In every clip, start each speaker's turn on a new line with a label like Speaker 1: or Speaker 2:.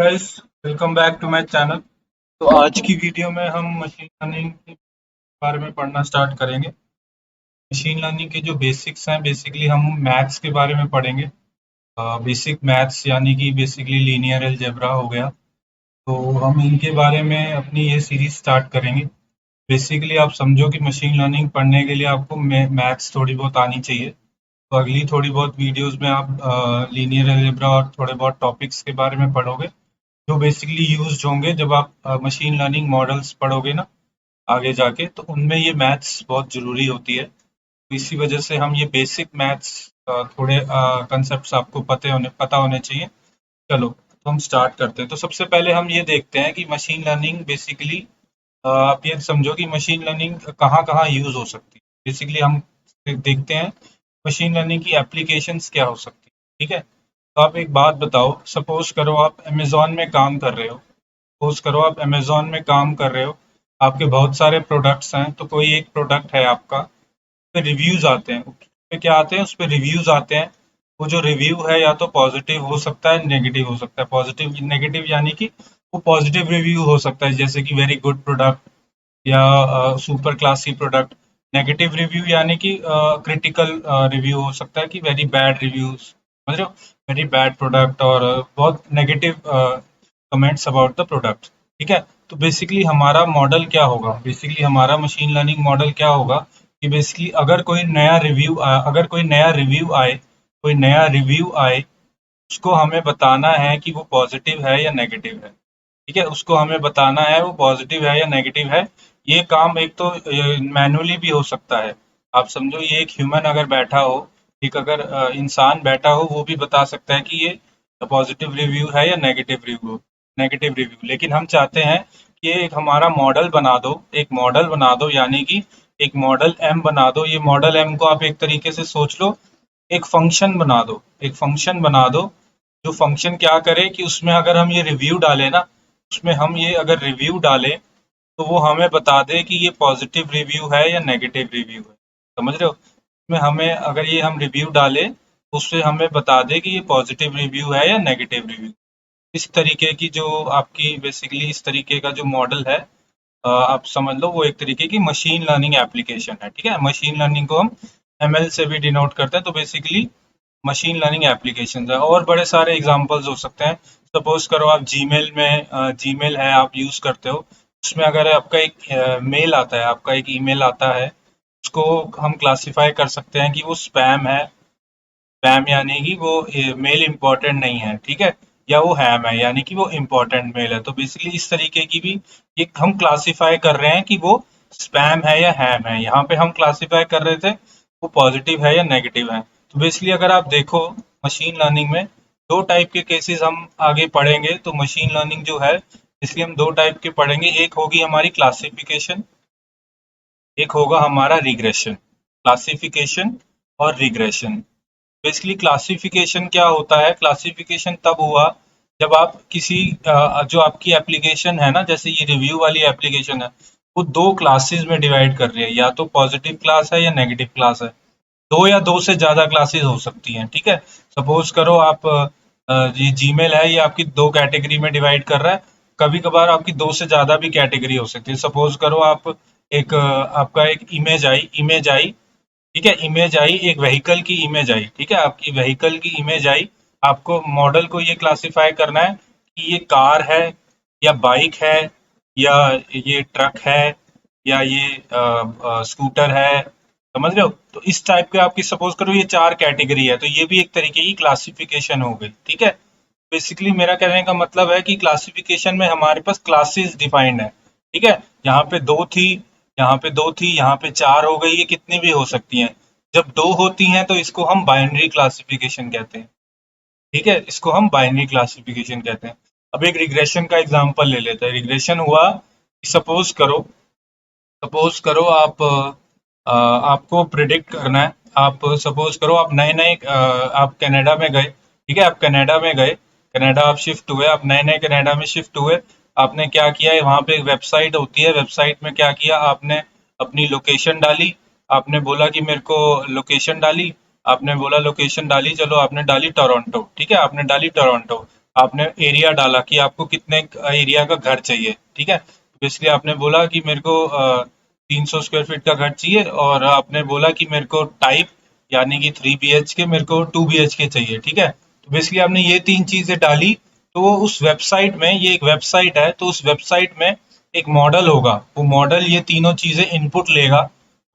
Speaker 1: Guys, welcome back to my channel. तो आज की वीडियो में हम मशीन लर्निंग के बारे में पढ़ना स्टार्ट करेंगे। मशीन लर्निंग के जो बेसिक्स हैं, बेसिकली हम मैथ्स के बारे में पढ़ेंगे। बेसिक मैथ्स यानी कि बेसिकली लीनियर अलजेब्रा हो गया। तो हम इनके बारे में अपनी ये सीरीज स्टार्ट करेंगे। बेसिकली आप समझो कि मशीन लर्निंग पढ़ने के लिए आपको मैथ्स थोड़ी बहुत आनी चाहिए। तो अगली थोड़ी बहुत वीडियोस में आप लीनियर अलजेब्रा और थोड़े बहुत टॉपिक्स के बारे में पढ़ोगे, जो बेसिकली यूज्ड होंगे जब आप मशीन लर्निंग मॉडल्स पढ़ोगे ना आगे जाके, तो उनमें ये मैथ्स बहुत ज़रूरी होती है। तो इसी वजह से हम ये बेसिक मैथ्स थोड़े कंसेप्ट्स आपको पता होने चाहिए। चलो, तो हम स्टार्ट करते हैं। तो सबसे पहले हम ये देखते हैं कि मशीन लर्निंग बेसिकली, आप ये समझो कि मशीन लर्निंग कहाँ कहाँ यूज़ हो सकती है। बेसिकली हम देखते हैं मशीन लर्निंग की एप्लीकेशंस क्या हो सकती है। ठीक है, तो आप एक बात बताओ, सपोज करो आप अमेजोन में काम कर रहे हो। सपोज करो आप अमेजोन में काम कर रहे हो, आपके बहुत सारे प्रोडक्ट्स हैं, तो कोई एक प्रोडक्ट है आपका, उस पे रिव्यूज आते हैं। उस पे क्या आते हैं? उस पे रिव्यूज आते हैं। वो जो रिव्यू है या तो पॉजिटिव हो सकता है, नेगेटिव हो सकता है। पॉजिटिव नेगेटिव यानी कि वो पॉजिटिव रिव्यू हो सकता है, जैसे कि वेरी गुड प्रोडक्ट या super classy product. Negative review यानी कि क्रिटिकल रिव्यू हो सकता है, कि वेरी बैड रिव्यूज, समझ रहे हो, वेरी बैड प्रोडक्ट, और बहुत negative comments about the product. ठीक है, तो बेसिकली हमारा मॉडल क्या होगा, बेसिकली हमारा मशीन लर्निंग मॉडल क्या होगा कि बेसिकली अगर कोई नया रिव्यू आए, कोई नया रिव्यू आए, उसको हमें बताना है कि वो पॉजिटिव है या नेगेटिव है। ठीक है, उसको हमें बताना है वो पॉजिटिव है या नेगेटिव है। ये काम एक तो मैनुअली भी हो सकता है। आप समझो, ये एक ह्यूमन अगर बैठा हो, एक अगर इंसान बैठा हो, वो भी बता सकता है कि ये पॉजिटिव रिव्यू है या नेगेटिव रिव्यू। लेकिन हम चाहते हैं कि एक हमारा मॉडल बना दो, एक मॉडल बना दो, यानी कि एक मॉडल एम बना दो। ये मॉडल एम को आप एक तरीके से सोच लो, एक फंक्शन बना दो, एक फंक्शन बना दो, जो फंक्शन क्या करे कि उसमें अगर हम ये रिव्यू डालें ना, उसमें हम ये अगर रिव्यू डालें, तो वो हमें बता दे कि ये पॉजिटिव रिव्यू है या नेगेटिव रिव्यू है। समझ रहे हो? इसमें हमें अगर ये हम रिव्यू डालें, तो उससे हमें बता दे कि ये पॉजिटिव रिव्यू है या नेगेटिव रिव्यू। इस तरीके की जो आपकी बेसिकली इस तरीके का जो मॉडल है, आप समझ लो वो एक तरीके की मशीन लर्निंग एप्लीकेशन है। ठीक है, मशीन लर्निंग को हम एमएल से भी डिनोट करते हैं। तो बेसिकली मशीन लर्निंग एप्लीकेशन है, और बड़े सारे एग्जांपल्स हो सकते हैं। सपोज करो आप जीमेल में, जीमेल है आप यूज़ करते हो, उसमें अगर आपका एक मेल आता है, आपका एक ईमेल आता है, उसको हम क्लासिफाई कर सकते हैं कि वो स्पैम है। स्पैम यानी कि वो मेल इम्पोर्टेंट नहीं है, ठीक है, या वो हैम है यानी कि वो इम्पोर्टेंट मेल है। तो बेसिकली इस तरीके की भी एक हम क्लासिफाई कर रहे हैं कि वो स्पैम है या हैम है। यहाँ पे हम क्लासिफाई कर रहे थे वो पॉजिटिव है या नेगेटिव है। तो बेसिकली अगर आप देखो, मशीन लर्निंग में दो टाइप के केसेस हम आगे पढ़ेंगे। तो मशीन लर्निंग जो है, इसलिए हम दो टाइप के पढ़ेंगे। एक होगी हमारी क्लासिफिकेशन, एक होगा हमारा रिग्रेशन। क्लासिफिकेशन और रिग्रेशन। बेसिकली क्लासिफिकेशन क्या होता है? क्लासिफिकेशन तब हुआ जब आप किसी जो आपकी एप्लीकेशन है ना, जैसे ये रिव्यू वाली एप्लीकेशन है, वो दो क्लासेस में डिवाइड कर रही है, या तो पॉजिटिव क्लास है या नेगेटिव क्लास है। दो या दो से ज्यादा क्लासेस हो सकती हैं। ठीक है, सपोज करो आप ये जीमेल है, ये आपकी दो कैटेगरी में डिवाइड कर रहा है। कभी कभार आपकी दो से ज्यादा भी कैटेगरी हो सकती है। सपोज करो आप आपका एक इमेज आई, ठीक है, इमेज आई, एक व्हीकल की इमेज आई, ठीक है, आपकी व्हीकल की इमेज आई। आपको मॉडल को ये क्लासिफाई करना है कि ये कार है या बाइक है, या ये ट्रक है, या ये स्कूटर है। समझ रहे हो? तो इस टाइप के आपकी सपोज करो ये चार कैटेगरी है, तो ये भी एक तरीके की क्लासिफिकेशन हो गई। ठीक है, बेसिकली मेरा कहने का मतलब है कि क्लासिफिकेशन में हमारे पास क्लासेस डिफाइंड है। ठीक है, यहाँ पे दो थी, यहाँ पे दो थी, यहाँ पे चार हो गई, ये कितनी भी हो सकती हैं। जब दो होती हैं तो इसको हम बाइनरी क्लासिफिकेशन कहते हैं। ठीक है, इसको हम बाइनरी क्लासिफिकेशन कहते हैं। अब एक रिग्रेशन का एग्जांपल ले लेते हैं। रिग्रेशन हुआ, सपोज करो सपोज करो आपको प्रिडिक्ट करना है। आप सपोज करो आप नए नए आप कनाडा में गए। ठीक है, आप कनाडा में गए, कनाडा आप शिफ्ट हुए, आप नए नए कनाडा में शिफ्ट हुए। आपने क्या किया है, वहाँ पे एक वेबसाइट होती है, वेबसाइट में क्या किया आपने, अपनी लोकेशन डाली। आपने बोला कि मेरे को लोकेशन डाली, आपने बोला लोकेशन डाली, चलो आपने डाली टोरंटो। ठीक है, आपने डाली टोरंटो। आपने एरिया डाला कि आपको कितने एरिया का घर चाहिए, ठीक है। तो इसलिए आपने बोला कि मेरे को 300 स्क्वायर फीट का घर चाहिए, और आपने बोला कि मेरे को टाइप यानी कि 3 BHK, मेरे को 2 BHK चाहिए, ठीक है। तो बेसिकली आपने ये तीन चीजें डाली, तो वो उस वेबसाइट में, ये एक वेबसाइट है, तो उस वेबसाइट में एक मॉडल होगा, वो मॉडल ये तीनों चीजें इनपुट लेगा,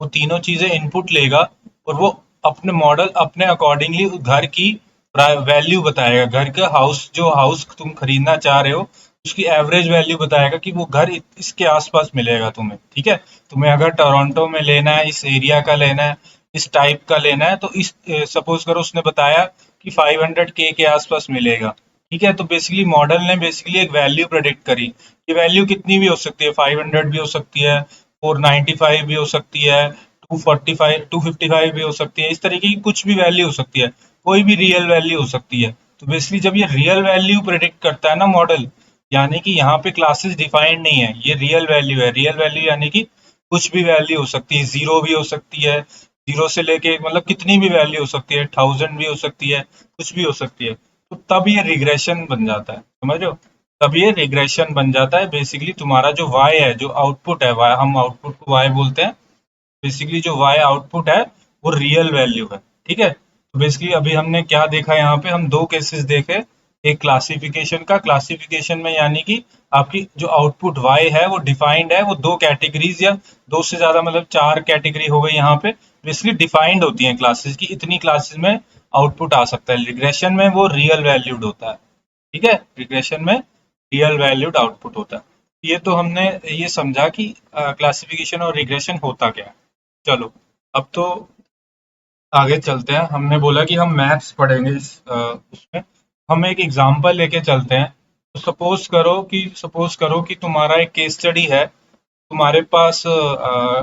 Speaker 1: वो तीनों चीजें इनपुट लेगा, और वो अपने मॉडल अपने अकॉर्डिंगली घर की वैल्यू बताएगा, घर का हाउस, जो हाउस तुम खरीदना चाह रहे हो उसकी एवरेज वैल्यू बताएगा कि वो घर इसके आसपास मिलेगा तुम्हें, ठीक है। तुम्हें अगर टोरंटो में लेना है, इस एरिया का लेना है, इस टाइप का लेना है, तो इस सपोज करो उसने बताया कि 500K के आसपास मिलेगा, ठीक है। तो बेसिकली मॉडल ने बेसिकली एक वैल्यू प्रेडिक्ट करी। ये वैल्यू कितनी भी हो सकती है, 500 भी हो सकती है, 495 भी हो सकती है, 245, 255 भी हो सकती है, इस तरीके की कुछ भी वैल्यू हो सकती है, कोई भी रियल वैल्यू हो सकती है। तो बेसिकली जब ये रियल वैल्यू प्रेडिक्ट करता है ना मॉडल, यानी कि यहाँ पे क्लासेस डिफाइंड नहीं है, ये रियल वैल्यू है। रियल वैल्यू यानी कि कुछ भी वैल्यू हो सकती है, जीरो भी हो सकती है, जीरो से लेके मतलब कितनी भी वैल्यू हो सकती है, 1000 भी हो सकती है, कुछ भी हो सकती है। तो तब ये रिग्रेशन बन जाता है, समझ रहे हो। तब ये रिग्रेशन बन जाता है। बेसिकली तुम्हारा जो वाई है, जो आउटपुट है, वाई, हम आउटपुट को वाई बोलते हैं, बेसिकली जो वाई आउटपुट है वो रियल वैल्यू है, ठीक है। तो बेसिकली अभी हमने क्या देखा, यहाँ पे हम दो केसेस देखे। एक क्लासिफिकेशन का, क्लासिफिकेशन में यानी कि आपकी जो आउटपुट वाई है वो डिफाइंड है, वो दो कैटेगरीज या दो से ज्यादा मतलब चार कैटेगरी हो गई यहाँ पे, बेसिकली डिफाइंड होती हैं क्लासेस की, इतनी क्लासेस में आउटपुट आ सकता है। रिग्रेशन में वो रियल वैल्यूड होता है, ठीक है। रिग्रेशन में रियल वैल्यूड आउटपुट होता है। ये तो हमने ये समझा कि क्लासिफिकेशन और रिग्रेशन होता क्या है। चलो, अब तो आगे चलते हैं। हमने बोला कि हम मैथ्स पढ़ेंगे इस उसमें। हम एक एग्जांपल लेके चलते हैं। तो सपोज करो कि तुम्हारा एक केस स्टडी है, तुम्हारे पास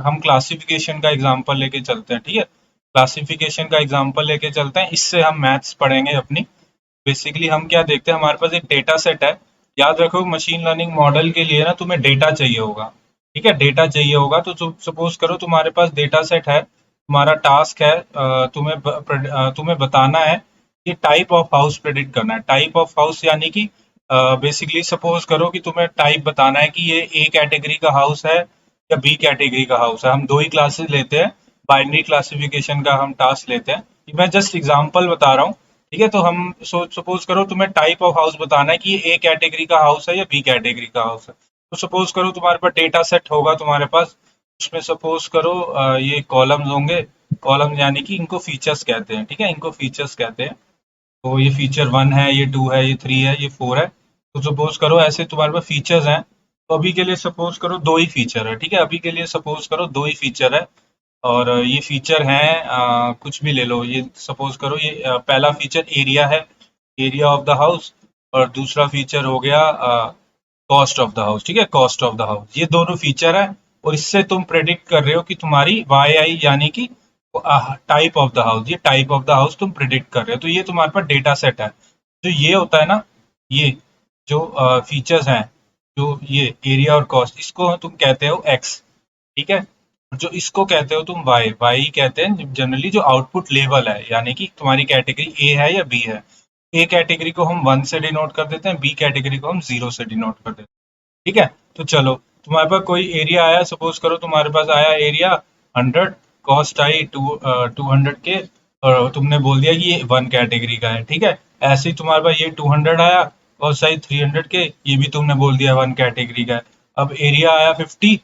Speaker 1: हम क्लासिफिकेशन का एग्जांपल लेके चलते हैं, ठीक है। क्लासिफिकेशन का एग्जांपल लेके चलते हैं, इससे हम मैथ्स पढ़ेंगे अपनी। बेसिकली हम क्या देखते हैं, हमारे पास एक डेटा सेट है। याद रखो, मशीन लर्निंग मॉडल के लिए ना तुम्हें डेटा चाहिए होगा, ठीक है। डेटा चाहिए होगा, तो सपोज करो तुम्हारे पास डेटा सेट है, तुम्हारा टास्क है तुम्हें बताना है कि टाइप ऑफ हाउस प्रेडिक्ट करना है। टाइप ऑफ हाउस यानी कि बेसिकली सपोज करो कि तुम्हें टाइप बताना है कि ये ए कैटेगरी का हाउस है या बी कैटेगरी का हाउस है। हम दो ही क्लासेस लेते हैं, बाइनरी क्लासिफिकेशन का हम टास्क लेते हैं। मैं जस्ट एग्जांपल बता रहा हूँ, ठीक है। तो हम सपोज करो तुम्हें टाइप ऑफ हाउस बताना है कि ये ए कैटेगरी का हाउस है या बी कैटेगरी का हाउस है। तो सपोज करो तुम्हारे पास डेटा सेट होगा तुम्हारे पास, उसमें सपोज करो ये कॉलम्स होंगे। कॉलम यानी कि इनको फीचर्स कहते हैं, ठीक है, इनको फीचर्स कहते हैं। तो ये फीचर 1 है, ये 2 है, ये 3 है, ये 4 है। तो सपोज करो ऐसे तुम्हारे पास फीचर्स हैं। तो अभी के लिए सपोज करो दो ही फीचर है, ठीक है। अभी के लिए सपोज करो दो ही फीचर है, और ये फीचर हैं कुछ भी ले लो। ये सपोज करो ये पहला फीचर एरिया है, एरिया ऑफ द हाउस, और दूसरा फीचर हो गया कॉस्ट ऑफ द हाउस, ठीक है, कॉस्ट ऑफ द हाउस। ये दोनों फीचर है, और इससे तुम प्रेडिक्ट कर रहे हो कि तुम्हारी वाई आई यानी कि टाइप ऑफ द हाउस, ये टाइप ऑफ द हाउस तुम प्रिडिक्ट कर रहे हो। तो ये तुम्हारे पास डेटा सेट है। जो ये होता है ना, ये जो फीचर्स हैं, जो ये एरिया और कॉस्ट, इसको तुम कहते हो एक्स, ठीक है। जो इसको कहते हो तुम वाई, वाई कहते हैं जनरली जो आउटपुट लेवल है, यानी कि तुम्हारी कैटेगरी ए है या बी है। ए कैटेगरी को हम 1 से डिनोट कर देते हैं, बी कैटेगरी को हम 0 से डिनोट कर देते हैं, ठीक है। तो चलो, तुम्हारे पास कोई एरिया आया, सपोज करो तुम्हारे पास आया एरिया 100, कॉस्ट आई 200 के, और तुमने बोल दिया कि ये 1 कैटेगरी का है, ठीक है। ऐसे ही तुम्हारे पास ये 200 आया, कॉस्ट आई 300 के, ये भी तुमने बोल दिया 1 कैटेगरी का है। अब एरिया आया 50,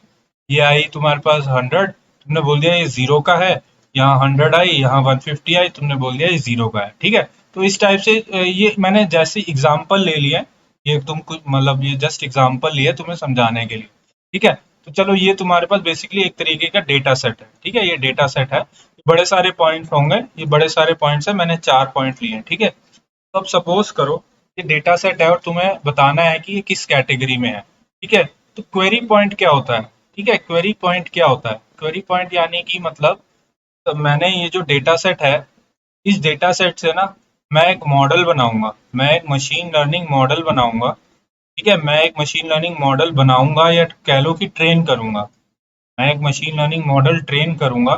Speaker 1: ये आई तुम्हारे पास 100, तुमने बोल दिया ये 0 का है। यहाँ 100 आई, यहाँ 150 आई, तुमने बोल दिया ये 0 का है, ठीक है। तो इस टाइप से ये मैंने जैसे एग्जाम्पल ले लिया, ये तुम कुछ मतलब ये जस्ट एग्जांपल लिए तुम्हें समझाने के लिए, ठीक है। तो चलो, ये तुम्हारे पास बेसिकली एक तरीके का डेटा सेट है, ठीक है। ये डेटा सेट है, बड़े सारे पॉइंट्स होंगे, ये बड़े सारे पॉइंट्स है, मैंने 4 पॉइंट लिए हैं, ठीक है। तो अब सपोज करो ये डेटा सेट है और तुम्हें बताना है कि ये किस कैटेगरी में है, ठीक है। तो क्वेरी पॉइंट क्या होता है, ठीक है। क्वेरी पॉइंट क्या होता है, क्वेरी पॉइंट यानी कि मतलब, तो मैंने ये जो डेटा सेट है, इस डेटा सेट से ना मैं एक मॉडल बनाऊंगा, मैं एक मशीन लर्निंग मॉडल बनाऊंगा, ठीक है। मैं एक मशीन लर्निंग मॉडल बनाऊंगा, या कह लो कि ट्रेन करूंगा। मैं एक मशीन लर्निंग मॉडल ट्रेन करूंगा,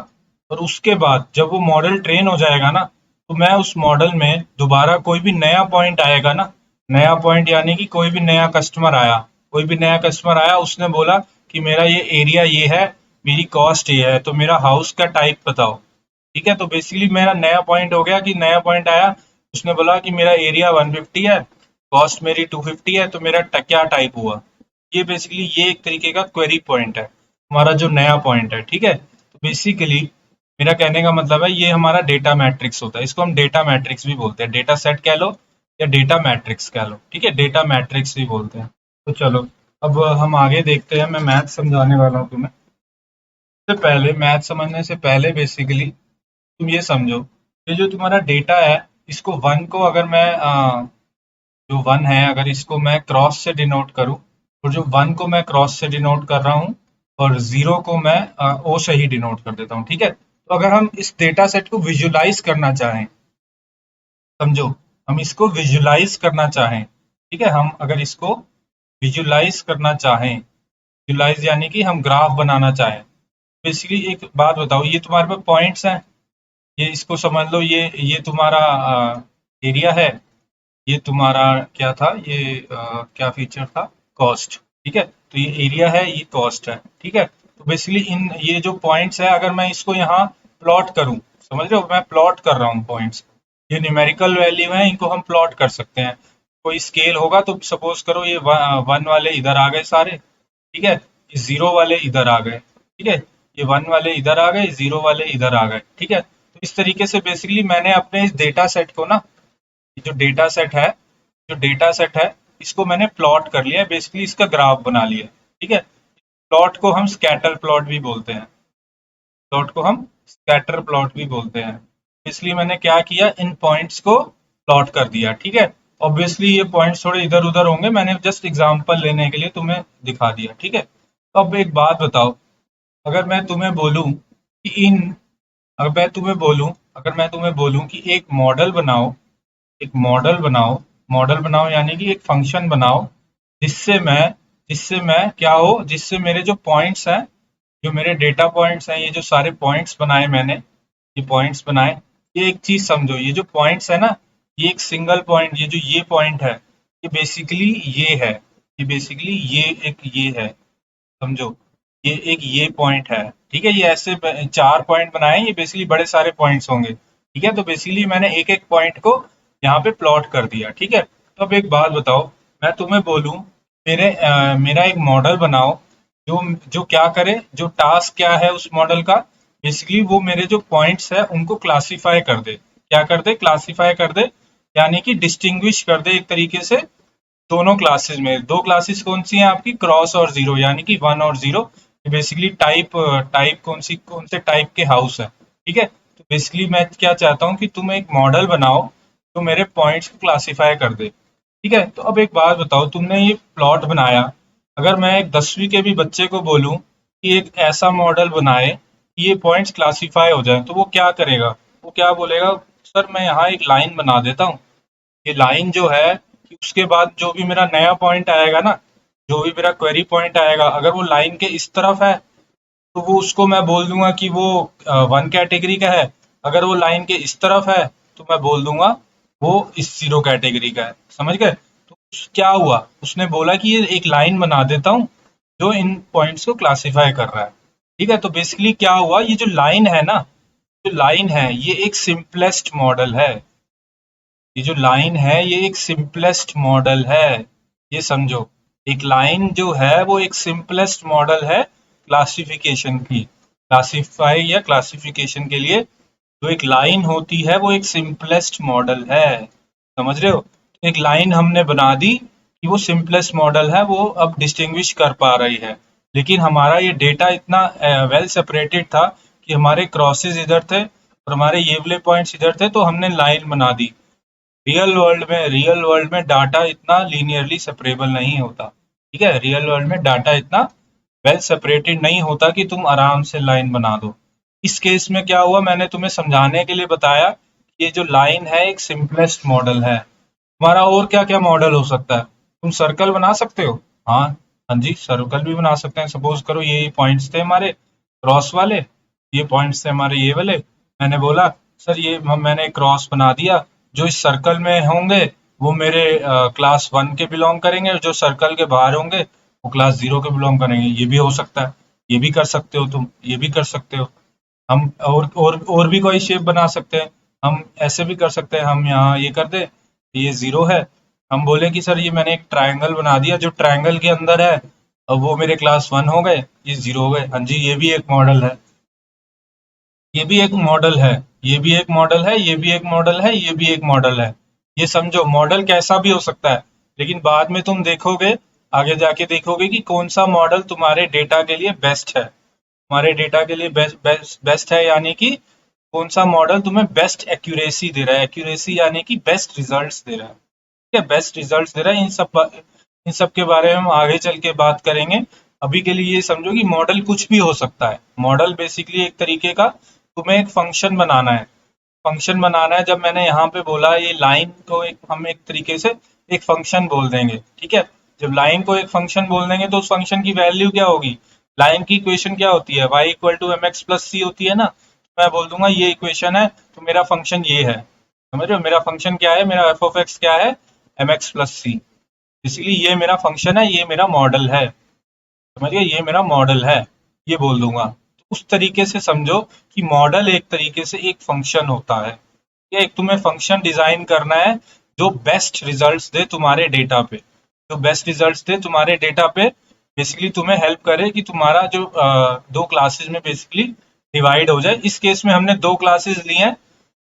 Speaker 1: और उसके बाद जब वो मॉडल ट्रेन हो जाएगा ना, तो मैं उस मॉडल में दोबारा कोई भी नया पॉइंट आएगा ना, नया पॉइंट यानी कि कोई भी नया कस्टमर आया, उसने बोला कि मेरा ये एरिया ये है, मेरी कॉस्ट ये है, तो मेरा हाउस का टाइप बताओ। ठीक है, तो बेसिकली मेरा नया पॉइंट हो गया कि नया पॉइंट आया, उसने बोला कि मेरा एरिया 150 है, कॉस्ट मेरी 250 है, तो मेरा क्या टाइप हुआ। ये बेसिकली ये एक तरीके का क्वेरी पॉइंट है, हमारा जो नया पॉइंट है। ठीक है, तो बेसिकली मेरा कहने का मतलब है ये हमारा डेटा मैट्रिक्स होता है, इसको हम डेटा मैट्रिक्स भी बोलते हैं, डेटा सेट कह लो या डेटा मैट्रिक्स कह लो। ठीक है, डेटा मैट्रिक्स भी बोलते हैं। तो चलो अब हम आगे देखते हैं, मैं मैथ समझाने वाला हूँ तुम्हें। सबसे पहले मैथ समझने से पहले बेसिकली तुम ये समझो, ये जो तुम्हारा डेटा है, इसको वन को अगर मैं जो वन है अगर इसको मैं क्रॉस से डिनोट करूं, और जो वन को मैं क्रॉस से डिनोट कर रहा हूं और जीरो को मैं ओ से ही डिनोट कर देता हूं। ठीक है, तो अगर हम इस डेटा सेट को विजुलाइज करना चाहें, समझो, हम इसको विजुलाइज करना चाहें, ठीक है, हम अगर इसको विजुलाइज करना चाहें, विजुलाइज यानी कि हम ग्राफ बनाना चाहें, बेसिकली एक बात बताओ, ये तुम्हारे पास पॉइंट्स हैं, ये इसको समझ लो, ये तुम्हारा एरिया है, ये तुम्हारा क्या था, ये क्या फीचर था, कॉस्ट। ठीक है, तो ये एरिया है, ये कॉस्ट है। ठीक है, तो बेसिकली इन ये जो पॉइंट्स है, अगर मैं इसको यहाँ प्लॉट करूँ, समझ रहे हो, मैं प्लॉट कर रहा हूँ पॉइंट्स, ये न्यूमेरिकल वैल्यू है, इनको हम प्लॉट कर सकते हैं। कोई स्केल होगा तो सपोज करो ये वन वाले इधर आ गए सारे, ठीक है, ये जीरो वाले इधर आ गए, ठीक है, ये वन वाले इधर आ गए, जीरो वाले इधर आ गए। ठीक है, तो इस तरीके से बेसिकली मैंने अपने इस डेटा सेट को ना, ये जो डेटा सेट है, इसको मैंने प्लॉट कर लिया, बेसिकली इसका ग्राफ बना लिया। ठीक है, प्लॉट को हम स्कैटर प्लॉट भी बोलते हैं, इसलिए मैंने क्या किया, इन पॉइंट्स को प्लॉट कर दिया। ठीक है, ऑब्वियसली ये पॉइंट्स थोड़े इधर उधर होंगे, मैंने जस्ट एग्जांपल लेने के लिए तुम्हें दिखा दिया। ठीक है, तो अब एक बात बताओ, अगर मैं तुम्हें बोलूं कि इन अगर मैं तुम्हें बोलूं कि एक मॉडल बनाओ, मॉडल बनाओ यानी कि एक फंक्शन बनाओ, जिससे मैं क्या हो, जिससे मेरे जो पॉइंट्स हैं, जो मेरे डेटा पॉइंट्स हैं, ये जो सारे पॉइंट्स बनाए मैंने, ये पॉइंट्स बनाए, ये एक चीज समझो, ये जो पॉइंट्स है ना, ये एक सिंगल पॉइंट, ये जो ये पॉइंट है, ये बेसिकली ये है, ये है, समझो, ये एक ये पॉइंट है। ठीक है, ये ऐसे चार पॉइंट बनाए, ये बेसिकली बड़े सारे पॉइंट्स होंगे। ठीक है, तो बेसिकली मैंने एक एक पॉइंट को यहाँ पे प्लॉट कर दिया। ठीक है, तो अब एक बात बताओ, मैं तुम्हें बोलूं मेरा एक मॉडल बनाओ, जो जो क्या करे, जो टास्क क्या है उस मॉडल का, बेसिकली वो मेरे जो पॉइंट्स है उनको क्लासीफाई कर दे, क्या कर दे, क्लासीफाई कर दे, यानी कि डिस्टिंग्विश कर दे एक तरीके से दोनों क्लासेस में। दो क्लासेस कौन सी हैं आपकी, क्रॉस और जीरो, यानी कि वन और जीरो। बेसिकली टाइप टाइप कौन से टाइप के हाउस है। ठीक है, तो बेसिकली मैं क्या चाहता हूँ कि तुम एक मॉडल बनाओ जो मेरे पॉइंट्स को क्लासीफाई कर दे। ठीक है, तो अब एक बात बताओ, तुमने ये प्लॉट बनाया, अगर मैं एक 10वीं के भी बच्चे को बोलूं कि एक ऐसा मॉडल बनाए कि ये पॉइंट्स क्लासीफाई हो जाए, तो वो क्या करेगा, वो क्या बोलेगा, सर मैं यहाँ एक लाइन बना देता हूँ, ये लाइन जो है कि उसके बाद जो भी मेरा नया पॉइंट आएगा ना, जो भी मेरा क्वेरी पॉइंट आएगा, अगर वो लाइन के इस तरफ है, तो वो उसको मैं बोल दूंगा कि वो वन कैटेगरी का है, अगर वो लाइन के इस तरफ है तो मैं बोल दूंगा वो इस जीरो कैटेगरी का है। समझ गए, तो क्या हुआ, उसने बोला कि ये एक लाइन बना देता हूँ जो इन पॉइंट्स को क्लासीफाई कर रहा है। ठीक है, तो बेसिकली क्या हुआ, ये जो लाइन है ना, जो लाइन है ये एक सिंपलेस्ट मॉडल है, ये जो लाइन है ये एक सिंपलेस्ट मॉडल है, ये समझो, एक लाइन जो है वो एक सिंपलेस्ट मॉडल है क्लासिफिकेशन की, क्लासिफाई या क्लासिफिकेशन के लिए जो एक लाइन होती है वो एक सिंपलेस्ट मॉडल है। समझ रहे हो, एक लाइन हमने बना दी कि वो सिंपलेस्ट मॉडल है, वो अब डिस्टिंग्विश कर पा रही है, लेकिन हमारा ये डेटा इतना वेल सेपरेटेड था कि हमारे क्रॉसेस इधर थे और हमारे ये वाले पॉइंट्स इधर थे, तो हमने लाइन बना दी। रियल वर्ल्ड में डाटा इतना लीनियरली सेपरेबल नहीं होता। ठीक है, रियल वर्ल्ड में डाटा इतना वेल सेपरेटेड नहीं होता कि तुम आराम से लाइन बना दो। इस केस में क्या हुआ, मैंने तुम्हें समझाने के लिए बताया कि ये जो लाइन है एक सिंपलेस्ट मॉडल है। हमारा और क्या क्या मॉडल हो सकता है, तुम सर्कल बना सकते हो, हाँ, हाँ जी, सर्कल भी बना सकते हैं। सपोज करो ये पॉइंट्स थे हमारे क्रॉस वाले, ये पॉइंट्स थे हमारे ये वाले, मैंने बोला सर ये मैंने क्रॉस बना दिया, जो इस सर्कल में होंगे वो मेरे क्लास 1 के बिलोंग करेंगे, और जो सर्कल के बाहर होंगे वो क्लास 0 के बिलोंग करेंगे। ये भी हो सकता है, ये भी कर सकते हो तुम, ये भी कर सकते हो। हम और भी कोई शेप बना सकते हैं। हम ऐसे भी कर सकते हैं, हम यहाँ ये कर दे, ये 0 है, हम बोले कि सर ये मैंने एक ट्रायंगल बना दिया जो ट्रायंगल के अंदर है, अब वो मेरे क्लास 1 हो गए, ये 0 हो गए। हाँ जी, ये भी एक मॉडल है, ये भी एक मॉडल है, ये भी एक मॉडल है, ये भी एक मॉडल है, ये भी एक मॉडल है। ये समझो मॉडल कैसा भी हो सकता है, लेकिन बाद में तुम देखोगे, आगे जाके देखोगे कि कौन सा मॉडल तुम्हारे डेटा के लिए बेस्ट है। तुम्हारे डेटा के लिए बेस्ट है, यानी कि कौन सा मॉडल तुम्हें बेस्ट एक्यूरेसी दे रहा है। एक्यूरेसी यानी कि बेस्ट रिजल्ट्स दे रहा है। ठीक है, बेस्ट रिजल्ट्स दे रहा है। इन सब के बारे में हम आगे चल के बात करेंगे। अभी के लिए ये समझो कि मॉडल कुछ भी हो सकता है। मॉडल बेसिकली एक तरीके का, तुम्हें एक फंक्शन बनाना है। फंक्शन बनाना है, जब मैंने यहाँ पे बोला ये लाइन को एक हम एक तरीके से एक फंक्शन बोल देंगे। ठीक है, जब लाइन को एक फंक्शन बोल देंगे तो उस फंक्शन की वैल्यू क्या होगी। लाइन की इक्वेशन क्या होती है, y equal to M X plus C होती है ना। मैं बोल दूंगा ये इक्वेशन है, तो मेरा फंक्शन ये है। समझ रहे हो, मेरा फंक्शन क्या है, मेरा एफ ऑफ एक्स क्या है, एम एक्स प्लस सी। इसलिए ये मेरा फंक्शन है, ये मेरा मॉडल है। समझिए, ये मेरा मॉडल है, ये बोल दूंगा। तो उस तरीके से समझो कि मॉडल एक तरीके से एक फंक्शन होता है। ये एक तुम्हें फंक्शन डिजाइन करना है जो बेस्ट रिजल्ट्स दे तुम्हारे डेटा पे, जो बेस्ट रिजल्ट्स दे तुम्हारे डेटा पे। बेसिकली तुम्हें हेल्प करे कि तुम्हारा जो दो क्लासेस में बेसिकली डिवाइड हो जाए। इस केस में हमने दो क्लासेस ली हैं,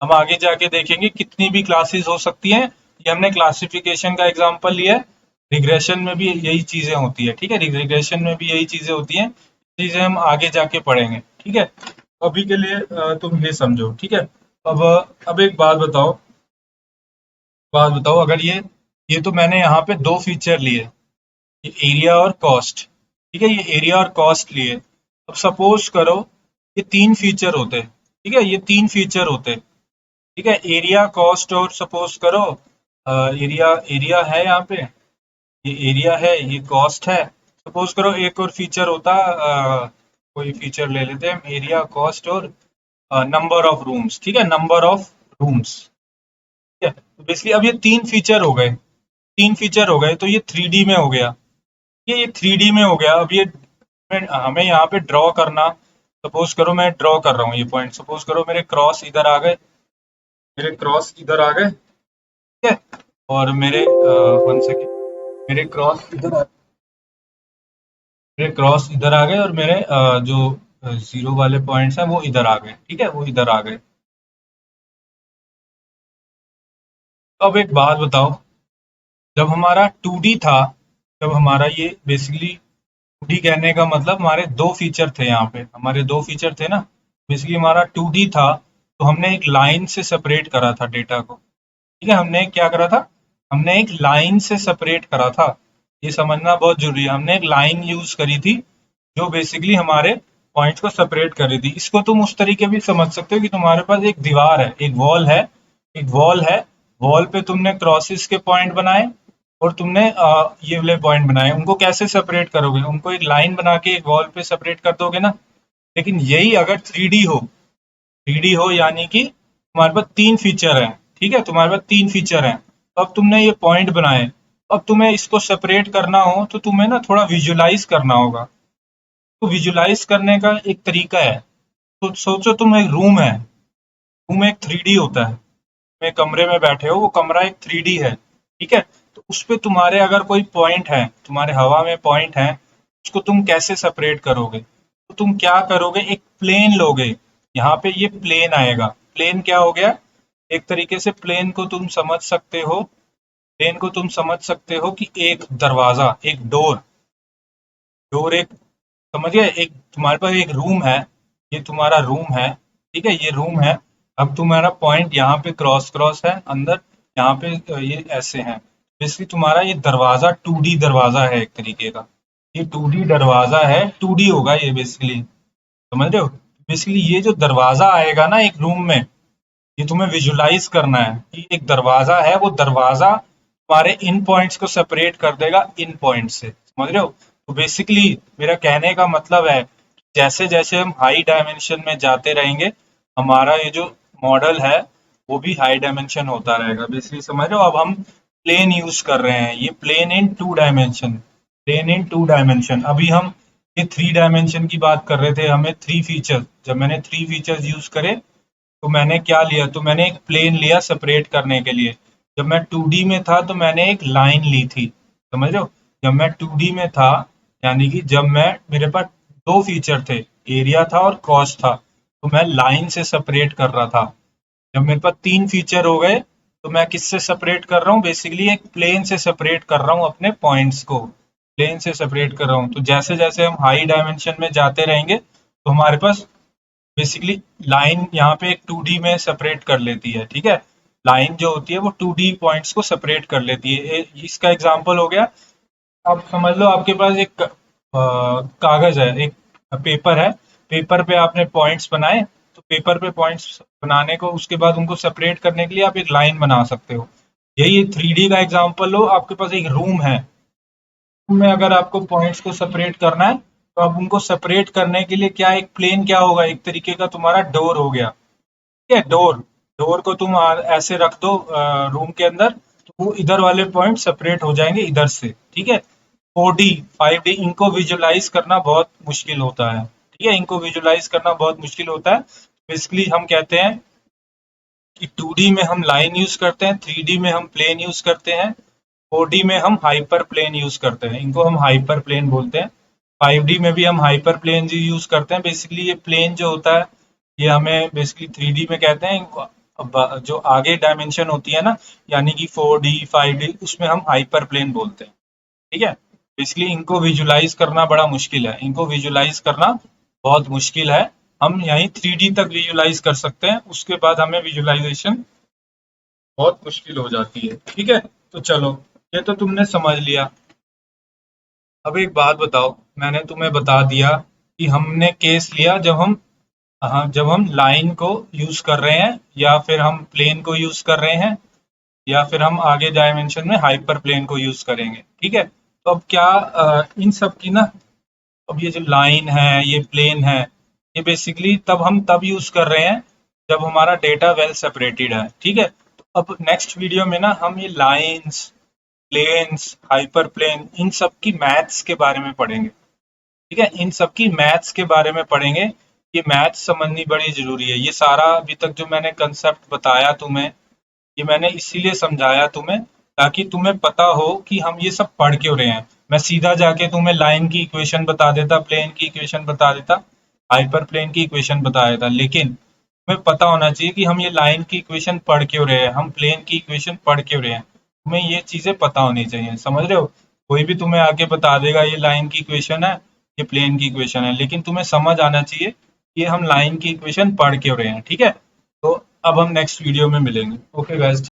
Speaker 1: हम आगे जाके देखेंगे कितनी भी क्लासेस हो सकती हैं। ये हमने क्लासिफिकेशन का एग्जांपल लिया है, रिग्रेशन में भी यही चीजें होती है। ठीक है, रिग्रेशन में भी यही चीजें होती हैं, चीजें हम आगे जाके पढ़ेंगे। ठीक है, अभी के लिए तुम ये समझो। ठीक है, अब एक बात बताओ, अगर ये तो मैंने यहाँ पे दो फीचर लिए, ये एरिया और कॉस्ट। ठीक है, ये एरिया और कॉस्ट लिए। अब सपोज करो ये तीन फीचर होते। ठीक है, ये तीन फीचर होते। ठीक है, एरिया, कॉस्ट और सपोज करो एरिया, एरिया है यहाँ पे, ये एरिया है, ये कॉस्ट है। सपोज करो एक और फीचर होता, कोई फीचर ले लेते हैं हम, एरिया, कॉस्ट और नंबर ऑफ रूम्स। ठीक है, नंबर ऑफ रूम्स। ठीक है, तो बेसिकली अब ये तीन फीचर हो गए, तीन फीचर हो गए, तो ये थ्री डी में हो गया। ये थ्री डी में हो गया। अब ये हमें यहाँ पे ड्रॉ करना, सपोज करो मैं ड्रॉ कर रहा हूँ ये पॉइंट, सपोज करो मेरे क्रॉस इधर आ गए, मेरे क्रॉस इधर आ गए। ठीक है, और मेरे वन सेकेंड, मेरे क्रॉस इधर आ, मेरे क्रॉस इधर आ गए, और मेरे जो जीरो वाले पॉइंट्स हैं वो इधर आ गए। ठीक है, वो इधर आ गए। तो अब एक बात बताओ, जब हमारा 2D था, जब हमारा ये बेसिकली 2D कहने का मतलब हमारे दो फीचर थे, यहाँ पे हमारे दो फीचर थे ना। बेसिकली हमारा 2D था, तो हमने एक लाइन से सेपरेट करा था डेटा को। ठीक है, हमने क्या करा था, हमने एक लाइन से सेपरेट करा था। ये समझना बहुत जरूरी है, हमने एक लाइन यूज करी थी जो बेसिकली हमारे पॉइंट्स को सेपरेट कर रही थी। इसको तुम उस तरीके भी समझ सकते हो कि तुम्हारे पास एक दीवार है, एक वॉल है, एक वॉल है, वॉल पे तुमने क्रॉसेस के पॉइंट बनाए, और तुमने ये वाले पॉइंट बनाए। उनको कैसे सेपरेट करोगे, उनको एक लाइन बना के एक वॉल पे सेपरेट कर दोगे ना। लेकिन यही अगर 3D हो, 3D हो यानी कि तुम्हारे पास तीन फीचर हैं। ठीक है, तुम्हारे पास तीन फीचर हैं, तो अब तुमने ये पॉइंट बनाए, अब तुम्हें इसको सेपरेट करना हो तो तुम्हें ना थोड़ा विजुलाइज करना होगा। तो विजुलाइज करने का एक तरीका है, तो सोचो तुम एक रूम है, रूम एक 3D होता है, तुम एक कमरे में बैठे हो, वो कमरा एक 3D है। ठीक है, तो उस पे तुम्हारे अगर कोई पॉइंट है, तुम्हारे हवा में पॉइंट है, उसको तुम कैसे सेपरेट करोगे। तो तुम क्या करोगे, एक प्लेन लोगे, यहाँ पे ये प्लेन आएगा। प्लेन क्या हो गया, एक तरीके से प्लेन को तुम समझ सकते हो, प्लेन को तुम समझ सकते हो कि एक दरवाजा, एक डोर, डोर एक, समझ गए, एक तुम्हारे पास एक रूम है, ये तुम्हारा रूम है। ठीक है, ये रूम है। अब तुम्हारा पॉइंट यहाँ पे क्रॉस क्रॉस है अंदर, यहाँ पे ये ऐसे है। बेसिकली तुम्हारा ये दरवाजा 2D दरवाजा है एक तरीके का, ये 2D दरवाजा है, 2D होगा ये बेसिकली। समझ रहे हो, बेसिकली ये जो दरवाजा आएगा ना एक रूम में, ये तुम्हें विजुलाइज करना है कि एक दरवाजा है, वो दरवाजा तुम्हारे इन पॉइंट्स को सेपरेट कर देगा इन पॉइंट से। समझ रहे हो, तो बेसिकली मेरा कहने का मतलब है, जैसे जैसे हम हाई डायमेंशन में जाते रहेंगे, हमारा ये जो मॉडल है वो भी हाई डायमेंशन होता रहेगा। बेसिकली समझ रहे हो, अब हम प्लेन यूज कर रहे हैं, ये प्लेन इन 2 डायमेंशन, प्लेन इन 2 डायमेंशन। अभी हम ये 3 डायमेंशन की बात कर रहे थे, हमें 3 फीचर, जब मैंने 3 फीचर्स यूज करे तो मैंने क्या लिया, तो मैंने एक प्लेन लिया सेपरेट करने के लिए। जब मैं 2D में था तो मैंने एक लाइन ली थी, समझ रहे हो। जब मैं 2D में था, यानी कि जब मैं, मेरे पास 2 फीचर थे, एरिया था और कॉस्ट था, तो मैं लाइन से सेपरेट कर रहा था। जब मेरे पास 3 फीचर हो गए तो मैं किससे सेपरेट कर रहा हूँ, बेसिकली एक प्लेन से सेपरेट कर रहा हूँ अपने पॉइंट्स को, प्लेन से सेपरेट कर रहा हूँ। तो जैसे जैसे हम हाई डायमेंशन में जाते रहेंगे तो हमारे पास बेसिकली लाइन यहाँ पे एक 2D में सेपरेट कर लेती है, ठीक है। लाइन जो होती है वो 2D पॉइंट्स को सेपरेट कर लेती है। इसका एग्जांपल हो गया, आप समझ लो आपके पास एक कागज है, एक पेपर है, पेपर पे आपने पॉइंट्स बनाए, तो पेपर पे पॉइंट्स बनाने को, उसके बाद उनको सेपरेट करने के लिए आप एक लाइन बना सकते हो। यही 3D का एग्जांपल लो, आपके पास एक रूम है, रूम में अगर आपको पॉइंट्स को सेपरेट करना है, तो आप उनको सेपरेट करने के लिए क्या, एक प्लेन क्या होगा, एक तरीके का तुम्हारा डोर हो गया, ठीक है। डोर, डोर को तुम ऐसे रख दो रूम के अंदर, तो वो इधर वाले पॉइंट सेपरेट हो जाएंगे इधर से, ठीक है। 4D 5D इनको विजुलाइज करना बहुत मुश्किल होता है, ठीक है, इनको विजुलाइज करना बहुत मुश्किल होता है। बेसिकली हम कहते हैं कि 2D में हम लाइन यूज करते हैं, 3D में हम प्लेन यूज करते हैं, 4D में हम हाइपर प्लेन यूज करते हैं, इनको हम हाइपर प्लेन बोलते हैं। 5D में भी हम हाइपर प्लेन यूज करते हैं। बेसिकली ये प्लेन जो होता है, ये हमें बेसिकली 3D में कहते हैं, जो आगे डायमेंशन होती है ना, यानी कि 4D 5D, उसमें हम हाइपर प्लेन बोलते हैं, ठीक है। इसलिए इनको विजुलाइज करना बड़ा मुश्किल है, इनको विजुलाइज करना बहुत मुश्किल है। हम यहीं 3D तक विजुलाइज कर सकते हैं, उसके बाद हमें विजुलाइजेशन बहुत मुश्किल हो जाती है, ठीक है। तो चलो, ये तो तुमने समझ लिया। अब एक बात बताओ, मैंने तुम्हें बता दिया कि हमने केस लिया जब हम, हाँ, जब हम लाइन को यूज कर रहे हैं, या फिर हम प्लेन को यूज कर रहे हैं, या फिर हम आगे डायमेंशन में हाइपर प्लेन को यूज करेंगे, ठीक है। तो अब क्या, इन सब की ना, अब ये जो लाइन है, ये प्लेन है, ये बेसिकली तब हम तब यूज कर रहे हैं जब हमारा डेटा वेल सेपरेटेड है, ठीक है। तो अब नेक्स्ट वीडियो में ना हम ये लाइंस, प्लेन्स, हाइपर प्लेन, इन सब की मैथ्स के बारे में पढ़ेंगे, ठीक है। इन सब की मैथ्स के बारे में पढ़ेंगे, ये मैथ्स समझनी बड़ी जरूरी है। ये सारा अभी तक जो मैंने कंसेप्ट बताया तुम्हें, ये मैंने इसीलिए समझाया तुम्हें, ताकि तुम्हें पता हो कि हम ये सब पढ़ क्यों रहे हैं। मैं सीधा जाके तुम्हें लाइन की इक्वेशन बता देता, प्लेन की इक्वेशन बता देता, हाइपर प्लेन की इक्वेशन बता देता, लेकिन तुम्हें पता होना चाहिए कि हम ये लाइन की इक्वेशन पढ़ क्यों रहे हैं, हम प्लेन की इक्वेशन पढ़ क्यों रहे हैं। तुम्हें ये चीजें पता होनी चाहिए, समझ रहे हो। कोई भी तुम्हें आके बता देगा ये लाइन की इक्वेशन है, ये प्लेन की इक्वेशन है, लेकिन तुम्हें समझ आना चाहिए कि ये हम लाइन की इक्वेशन पढ़ क्यों रहे हैं, ठीक है। तो अब हम नेक्स्ट वीडियो में मिलेंगे। Okay guys.